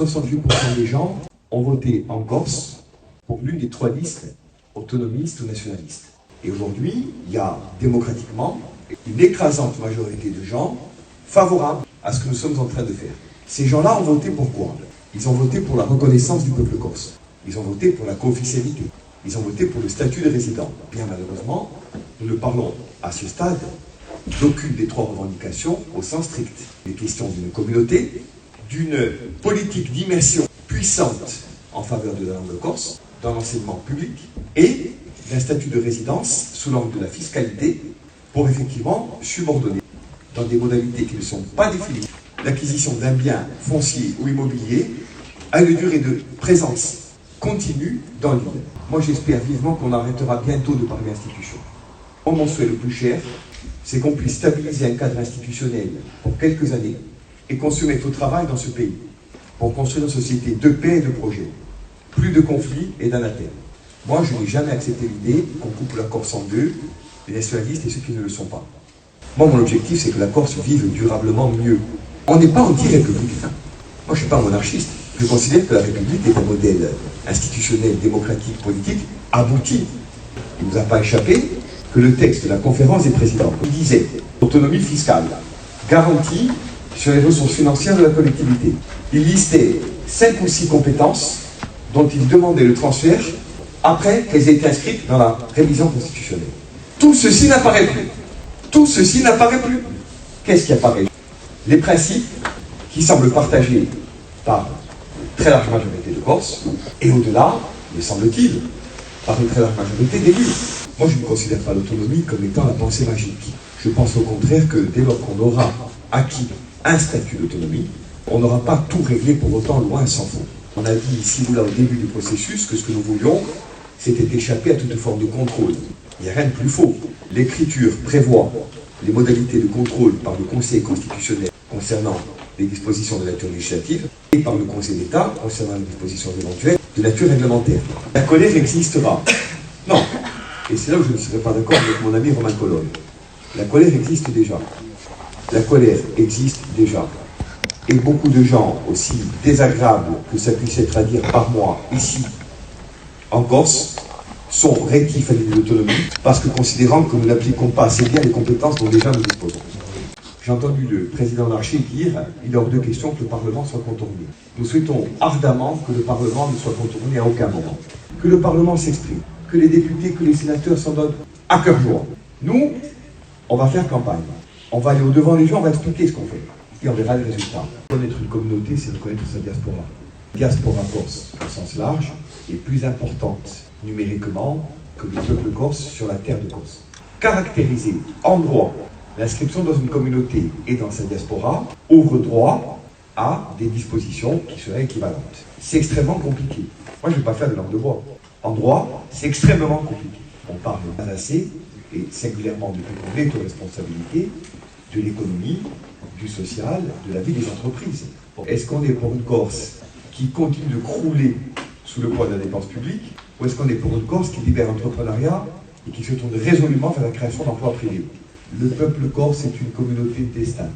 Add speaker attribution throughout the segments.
Speaker 1: 68% des gens ont voté en Corse pour l'une des trois listes autonomistes ou nationalistes. Et aujourd'hui, il y a démocratiquement une écrasante majorité de gens favorables à ce que nous sommes en train de faire. Ces gens-là ont voté pour quoi? Ils ont voté pour la reconnaissance du peuple corse. Ils ont voté pour la co-officialité. Ils ont voté pour le statut de résident. Bien malheureusement, nous ne parlons à ce stade d'aucune des trois revendications au sens strict. Il est question d'une communauté, d'une politique d'immersion puissante en faveur de la langue corse, dans l'enseignement public, et d'un statut de résidence sous l'angle de la fiscalité pour effectivement subordonner, dans des modalités qui ne sont pas définies, l'acquisition d'un bien foncier ou immobilier à une durée de présence continue dans l'île. Moi, j'espère vivement qu'on arrêtera bientôt de parler institution. Mon souhait le plus cher, c'est qu'on puisse stabiliser un cadre institutionnel pour quelques années et qu'on se mette au travail dans ce pays pour construire une société de paix et de projet, plus de conflits et d'anathèmes. Moi, je n'ai jamais accepté l'idée qu'on coupe la Corse en deux, les nationalistes et ceux qui ne le sont pas. Moi, mon objectif, c'est que la Corse vive durablement mieux. On n'est pas anti-républicain. Moi, je ne suis pas monarchiste. Je considère que la République est un modèle institutionnel, démocratique, politique, abouti. Il ne vous a pas échappé que le texte de la conférence des présidents, il disait autonomie fiscale, garantie sur les ressources financières de la collectivité. Il listait 5 ou 6 compétences dont il demandait le transfert après qu'elles aient été inscrites dans la révision constitutionnelle. Tout ceci n'apparaît plus. Tout ceci n'apparaît plus. Qu'est-ce qui apparaît? Les principes qui semblent partagés par une très large majorité de Corses, et au-delà, me semble-t-il, par une très large majorité d'élus. Moi, je ne considère pas l'autonomie comme étant la pensée magique. Je pense au contraire que dès lors qu'on aura acquis un statut d'autonomie, on n'aura pas tout réglé pour autant, loin s'en faut. On a dit ici ou là au début du processus que ce que nous voulions, c'était échapper à toute forme de contrôle. Il n'y a rien de plus faux. L'écriture prévoit les modalités de contrôle par le Conseil constitutionnel concernant les dispositions de nature législative et par le Conseil d'État concernant les dispositions éventuelles de nature réglementaire. La colère existera. Non. Et c'est là où je ne serai pas d'accord avec mon ami Romain Colonne. La colère existe déjà. La colère existe déjà. Et beaucoup de gens, aussi désagréables que ça puisse être à dire par moi, ici, en Corse, sont rétifs à l'idée d'autonomie parce que considérant que nous n'appliquons pas assez bien les compétences dont déjà nous disposons. J'ai entendu le président Larcher dire « il est hors de question que le Parlement soit contourné ». Nous souhaitons ardemment que le Parlement ne soit contourné à aucun moment. Que le Parlement s'exprime, que les députés, que les sénateurs s'en donnent à cœur joie. Nous, on va faire campagne. On va aller au-devant des gens, on va expliquer ce qu'on fait. Et on verra les résultats. Connaître une communauté, c'est reconnaître sa diaspora. La diaspora corse, au sens large, est plus importante numériquement que le peuple corse sur la terre de Corse. Caractériser en droit l'inscription dans une communauté et dans sa diaspora ouvre droit à des dispositions qui seraient équivalentes. C'est extrêmement compliqué. Moi, je ne vais pas faire de langue de bois. En droit, c'est extrêmement compliqué. On parle pas assez, et singulièrement depuis qu'on est aux responsabilités, de l'économie, du social, de la vie des entreprises. Est-ce qu'on est pour une Corse qui continue de crouler sous le poids de la dépense publique, ou est-ce qu'on est pour une Corse qui libère l'entrepreneuriat et qui se tourne résolument vers la création d'emplois privés? Le peuple corse est une communauté de destin.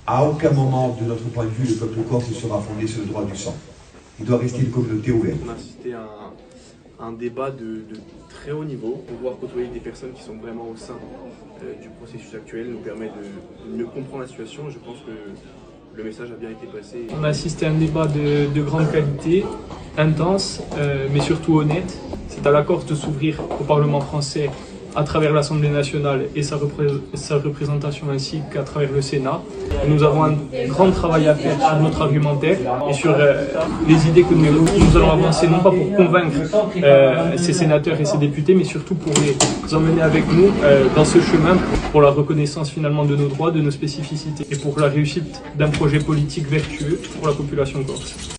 Speaker 1: À aucun moment, de notre point de vue, le peuple corse ne sera fondé sur le droit du sang. Il doit rester une communauté ouverte.
Speaker 2: On a assisté à un débat de très haut niveau. Pouvoir côtoyer des personnes qui sont vraiment au sein du processus actuel nous permet de mieux comprendre la situation. Je pense que le message a bien été passé.
Speaker 3: On a assisté à un débat de grande qualité, intense, mais surtout honnête. C'est à la Corse de s'ouvrir au Parlement français à travers l'Assemblée nationale et sa représentation ainsi qu'à travers le Sénat. Nous avons un grand travail à faire sur notre argumentaire et sur les idées que nous allons avancer, non pas pour convaincre ces sénateurs et ces députés, mais surtout pour les emmener avec nous dans ce chemin pour la reconnaissance finalement de nos droits, de nos spécificités et pour la réussite d'un projet politique vertueux pour la population corse.